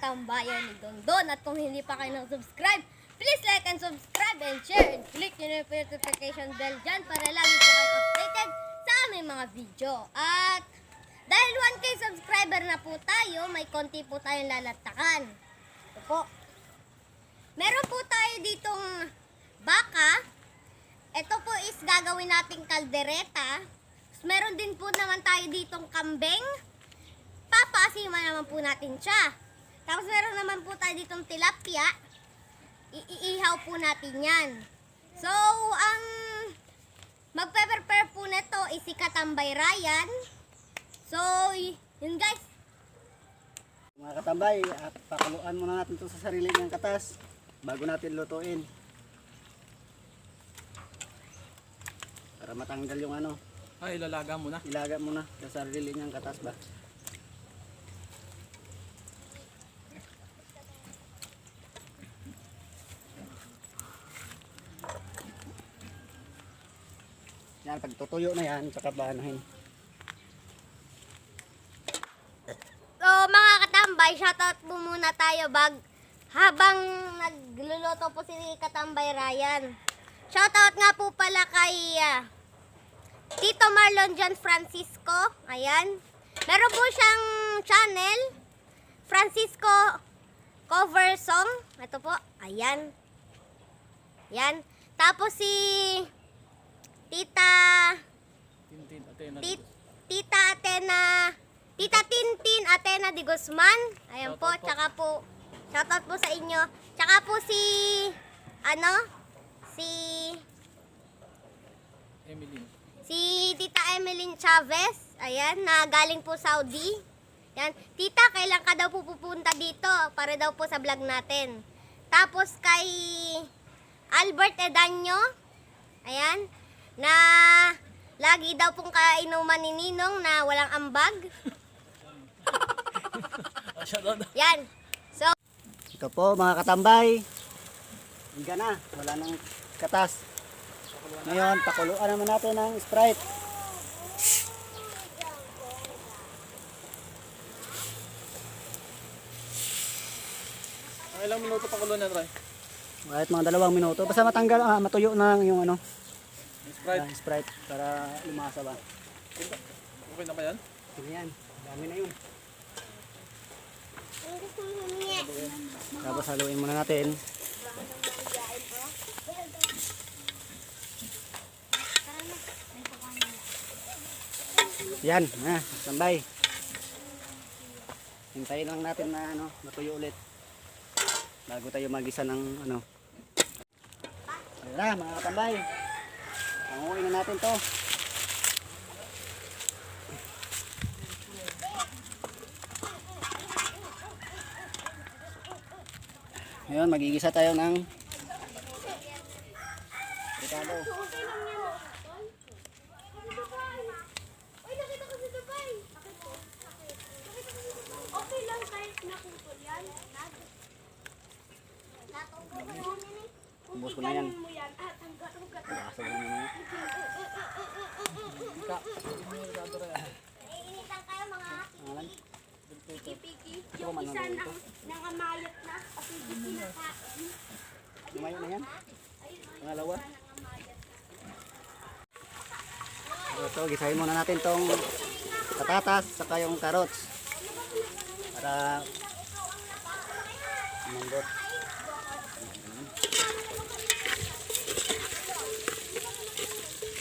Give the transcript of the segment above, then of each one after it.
katambayan ni Dondon. At kung hindi pa kayo nag-subscribe, please like and subscribe and share. And click nyo na yung notification bell dyan para lagi po kayo updated sa aming mga video. At dahil 1K subscriber na po tayo, may konti po tayong lalatakan. Ito po. Meron po tayo ditong baka. Ito po is gagawin nating kaldereta. Meron din po naman tayo ditong kambing. Papasiman naman po natin siya. Tapos meron naman po tayo ditong tilapia. Iihaw po natin yan. So, ang magpe-prepare po nito is si Katambay Ryan. So, yun guys. Mga katambay, pakuluan muna natin ito sa sarili ng katas bago natin lutuin. Para matanggal yung ano. Ay, ilalaga muna. Ilaga muna sa sarili niyang katas ba. Yan, pag tutuyo na yan, saka baanahin. So, mga katambay, shoutout po muna tayo habang nagluluto po si Katambay Ryan. Shoutout nga po pala kay Tito Marlon John Francisco. Ayan. Meron po siyang channel, Francisco Cover Song. Ito po. Ayan. Ayan. Tapos si Tita Tintin Atena de Guzman. Ayan po. Tsaka po, shoutout po sa inyo. Tsaka po si Tita Emeline Chavez, ayan, na galing po Saudi. Yan, tita, kailan ka daw po pupunta dito para daw po sa vlog natin. Tapos kay Albert Edanyo, ayan, na lagi daw pong kainuman ni Ninong na walang ambag. Yan. So, Ito po mga katambay. Higa na, wala nang katas. Ngayon, pakuluan naman natin ng Sprite. Ay, ilang minuto pa kulo na, Troy? Kahit mga 2 minuto. Basta matanggal, matuyo na yung ano, Sprite. Sprite para lumasa ba. Okay na ba yan? Sige yan, dami na yun. Tapos haluin muna natin. Yan, tambay. Hintayin lang natin na matuyo ulit. Bago tayo magisa ng Ayan na mga katambay. Panguin na natin to. Ngayon, magigisa tayo ng ricado. okay lang kahit nakutol yan. Ubus ko na yan. Mo yan. Hanggat. Bakasag na naman. Naiinitan kayo mga Pangalan? piki-piki. Yung isa nangamayat na. Kasi hindi kinakain. Lumayo na yan. Pangalawa. Ito, gisahin muna natin tong patatas saka yung carrots. Para manggot.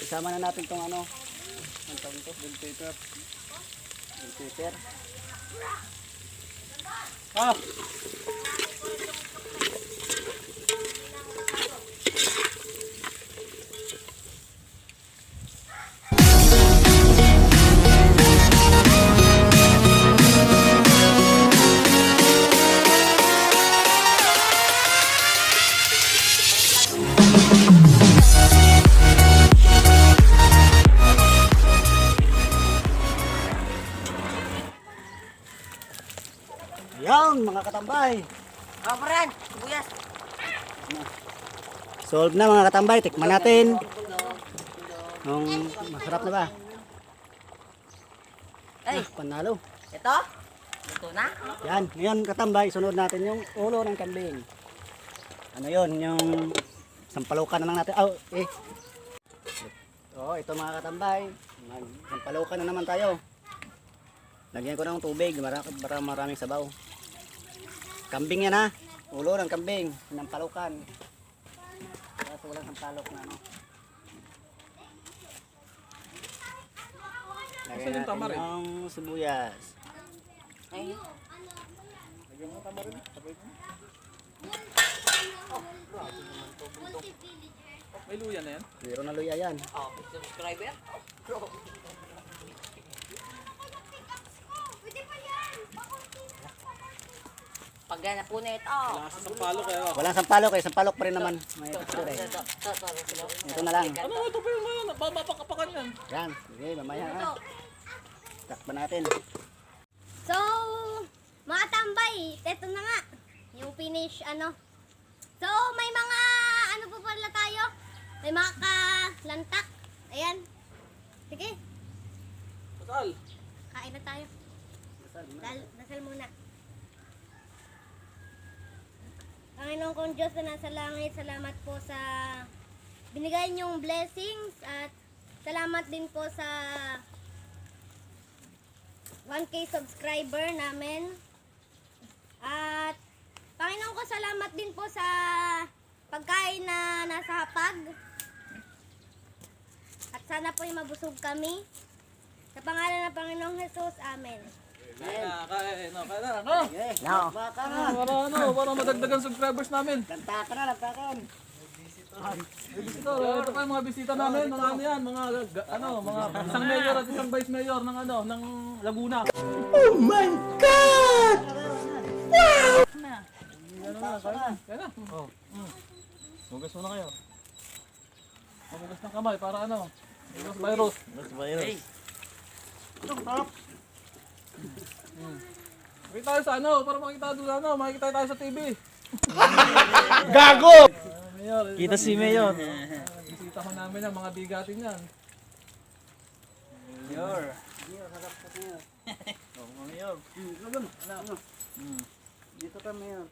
Isama na natin tong ang tawag ito, bell pepper. Bell pepper. Ayan, mga katambay. Kaparan, sibuyas. Solve na mga katambay. Tikman natin. Masarap na ba? Ay, Panalo. ito? Ito na. Yan, ngayon katambay, sunod natin yung ulo ng kambing. Ano yon, yung sampalukan na lang natin. Ito mga katambay, sampalukan na naman tayo. Lagyan ko ng tubig para maraming sabaw. Kambing yan ha, ulo ng kambing, sampalukan. Kaso walang sampalok na ano. Lagyan yung tama natin rin? yung sibuyas. Ay, Lagyan mo tama rin. Sabay mo. May luya na yan. Meron na luya yan. subscriber. Pag na po na ito. Wala sa sampalo kaya. Walang sampalok eh, sampalok pa rin naman. May texture eh. Ito na lang. Ano ito pa yung babapakapakan yan? Yan, sige, mamaya ha. Takpan natin. So, mga tambay, ito na nga. Yung finish, ano. So, may mga, ano po pala tayo? May mga kalantak. Ayan. Sige, Pasal. kain na tayo. Dasal muna. Panginoon kong Diyos na nasa langit, salamat po sa binigay niyong blessings at salamat din po sa 1K subscriber namin. At Panginoon ko, salamat din po sa pagkain na nasa hapag. At sana po mabusog kami. Sa pangalan ng Panginoong Jesus, Amen. Kain na, kain na, kain na. No? Okay, No. baka na. Para madagdagan subscribers namin. Lantakan na, lantakan. Ito pa yung mga bisita namin, mga ano yan, mga isang mayor at isang vice mayor ng ng Laguna. Kaya na. Oh. Hugas muna kayo. Hugas ng kamay para ano? Hugas virus. Makita tayo sa ano, para makita doon ano, makikita tayo sa TV. Gago! Mayor, Kita si Mayor. bisita ko namin ang mga bigatin yan. Mayor. Mayor, harap ka Mayor. Mayor. Dito ka Mayor.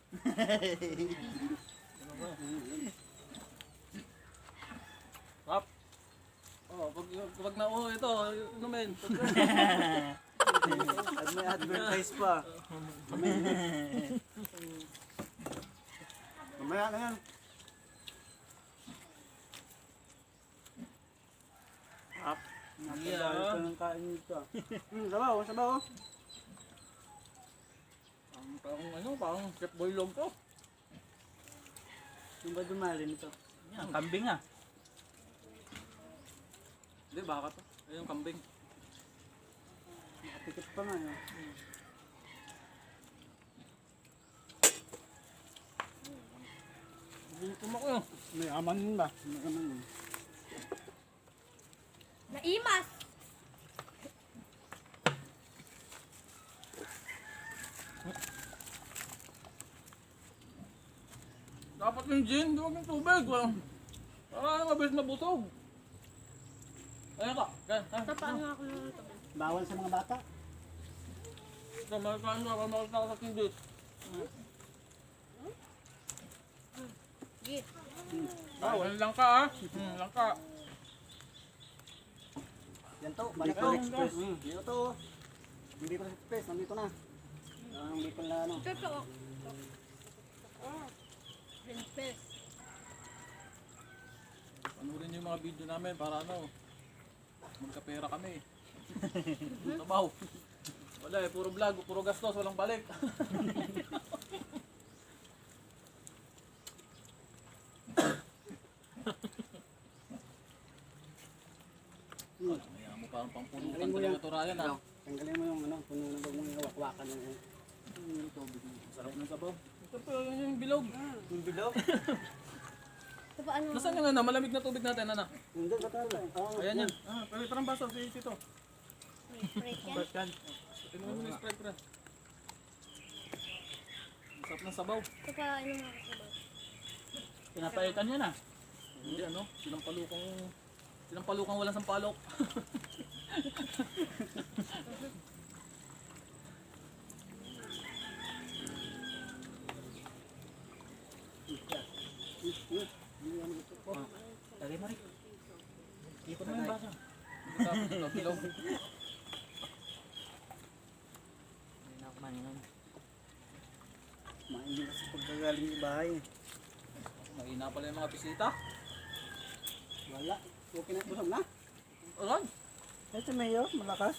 Rap. Oh, pag nauho ito, inumin. At may advertise pa. Mamaya na yan. Napagdali ka ng kain nito. Sabaw, sabaw. Parang chef boy log to. Yung ba dumali nito? Yan, kambing ah. Hindi, baka to. Ayun yung kambing. Nakapikit pa nga yun. Gutom ako yun. May aman yun ba? May aman yun. Naimas! Dapat yung gin, huwag yung tubig. Para mabilis mabusog. Ayan ka. Ito paano ako ng tubig? Bawal sa mga bata. Ito, makakain mo. Makakain ako sa TV. Git. Bawal lang ka ah. Lang ka. Yan to, Bicol Express. Dito to. Yung Bicol Express, nandito na. Ang Bicol na ano. Totoo. Princess. Panurin niyo yung mga video namin para ano. Magkapera kami. Tabaw. Wala eh, puro vlog, puro gastos, walang balik. Kaya mo parang pampunutan Tanggalin mo talaga yan. to Ryan ah. Tanggalin mo yung ano, puno na bagong hawak-hawakan ng yung tubig. Sarap ng sabaw. Ito po, yun yung bilog. Yung bilog? Ito paano? Nasaan yung ano, malamig na tubig natin, ano? Hindi, ba't ano? Ayan yan. Parang baso, si Tito. Break yan. Tinuha mo yung Sprite, pre. Sarap ng sabaw. Ito paano mga kasabag? Pinapalitan yan ah. Hindi ano, sinampalukang walang sampalok. Lagay mo rin. Ipon mo yung baso. Tapos bilog-bilog. Hindi na ako maningan. Mainit kasi pagkagaling sa bahay. Mahina pala yung mga bisita. Wala. Okay na, busog na. Alam, Ito mayo, malakas.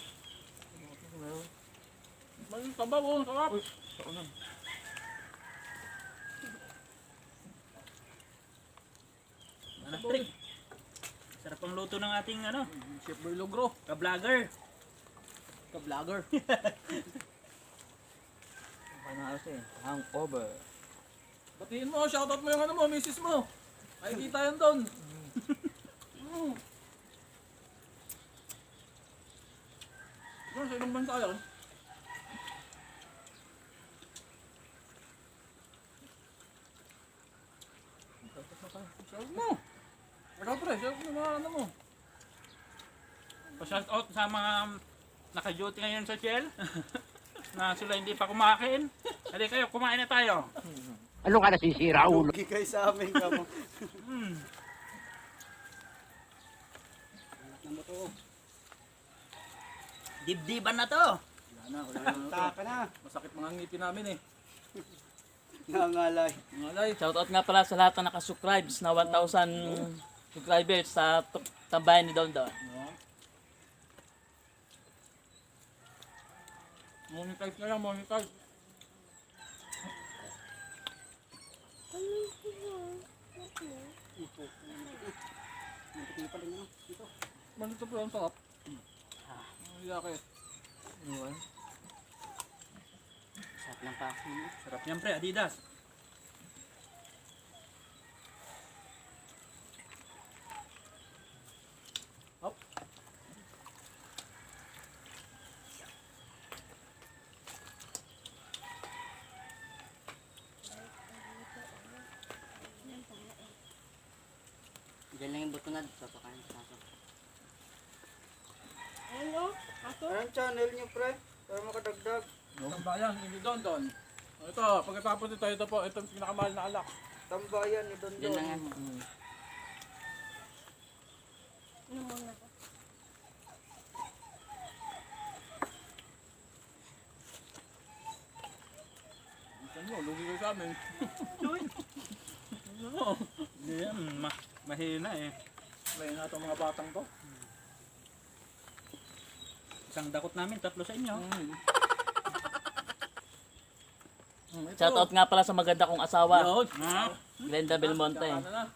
may sabaw, oh, sarap. Ano, Trick? Sarap ang luto ng ating ano, Chef Boy Logro, ka-vlogger. ka-vlogger. Paano kasi? Hangover. Batiin mo, shoutout mo yung ano mo, misis mo. Ay, kita yan doon. Sa ibang bansa yan. Shoutout mo. Shoutout pre, shoutout mo mga ano mo. Pa-shout out sa mga naka-duty ngayon sa Shell. Na sila hindi pa kumakain. Hali kayo, kumain na tayo. Ano ka nasisira, ulo? Lugi kayo sa amin ka mo. Anak ng buto. Dibdiban na to. Wala na. Taka na. Masakit mga ngipin namin eh. Nangalay. Ngalay. Shoutout nga pala sa lahat na nakasubscribes na 1,000 subscribers sa tambayan ni Don Don. Monetize na lang, monetize. Manito po ang sarap. Ang yakit. Sarap ng paki. Sarap yan pre, Adidas. Hop. Diyan lang yung buto na dito. Pakain sa aso. Ano? Ako? Anong channel niyo, pre? Para makadagdag. Tambayan, hindi Don Don. Ito, pagkatapos nito, ito po, ito ang pinakamahal na alak. Tambayan ni Don Diyan Don. lang yan. Ano muna ko? Ito mo, lugi kayo sa amin. Ano mo? Yan, mahina eh. May na itong mga batang to. Isang dakot namin, 3 sa inyo. Ito. Shoutout nga pala sa maganda kong asawa. Yun. Glenda Belmonte. Ano na?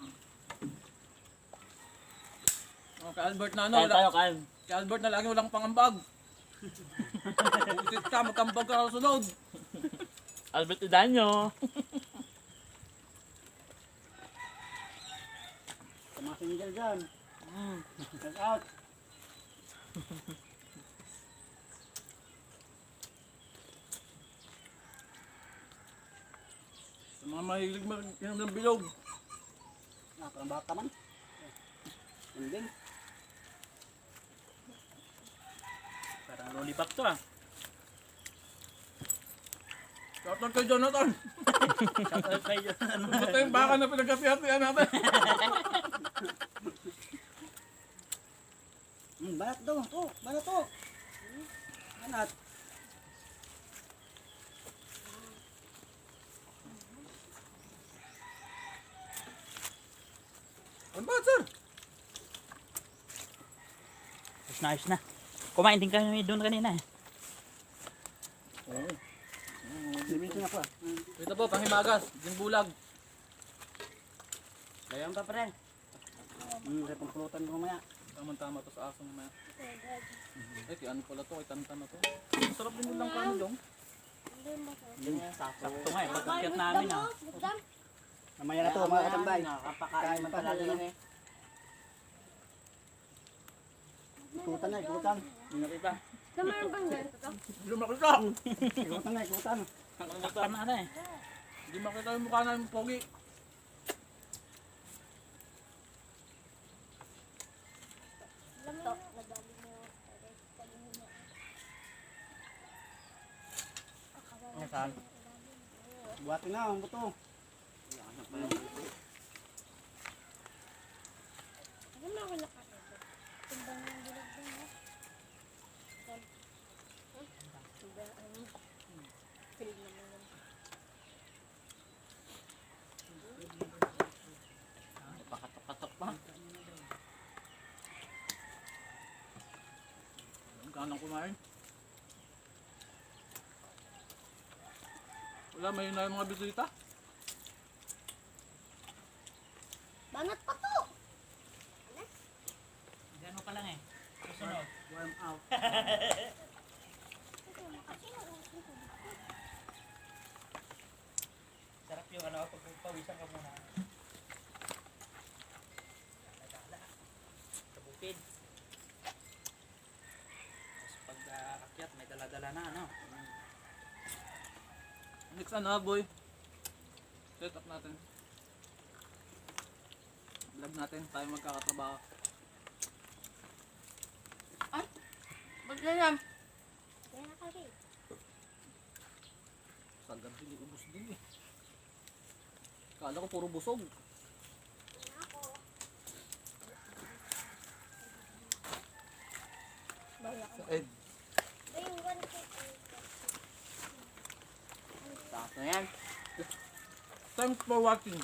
Oh, kay Albert na ano, Kain tayo, kain. kay Albert na lagi walang pangambag. Utit ka, magkambag ka sa sunod. Albert Idanyo. Sa mga single dyan. Shout out. Sa mga mahilig mag-inom ng bilog. Parang bata man. Hindi. Parang lollipop to ah. Shoutout kay Jonathan. Shoutout kayo. Ito yung baka na pinagkasiyatian natin. Banat daw. Oh, banat to. Banat. Ano ba, sir? Ayos na. Kumain din kami doon kanina eh. Limito na pa. Ito po, panghimagas, yung bulag. Dayan pa, pre. May pangpulutan ko mamaya. Tama-tama to sa asong mamaya. Ay, kay ano pala to, kay Tantan na to. Masarap din ulang kano dong. Sakto nga eh. Pagkakyat namin ah. Bugdam? Mamaya na to, mga katambay. Nakakapakain man talaga yan eh. Ikutan na, ikutan. Nakita. Sa mga bang ganito? Hindi makita. Ikutan na, ikutan. Nakita na eh. Hindi makita yung mukha namin pogi. Ito. Saan? Buhatin na, ang buto. tumbang ng bulag din, ha? Pilig naman yun. Pakatok-katok pa. Ang ganang kumain. Wala, may na yung mga bisita. Banat pa to! Gano'n pa lang eh. Susunod. Warm out. Sarap yung ano, pag pawisan ka muna. Sa bukid. Tapos pag akyat, may dala-dala na ano. Next ano, boy. Set up natin. Vlog natin, tayo magkakatrabaho. Ba't ganyan? Kaya na kasi. Sagad din, ubos din eh. Kala ko puro busog. Bawala ka. Sa Ed. Ayun, 1K. Sakto yan. Thanks for watching.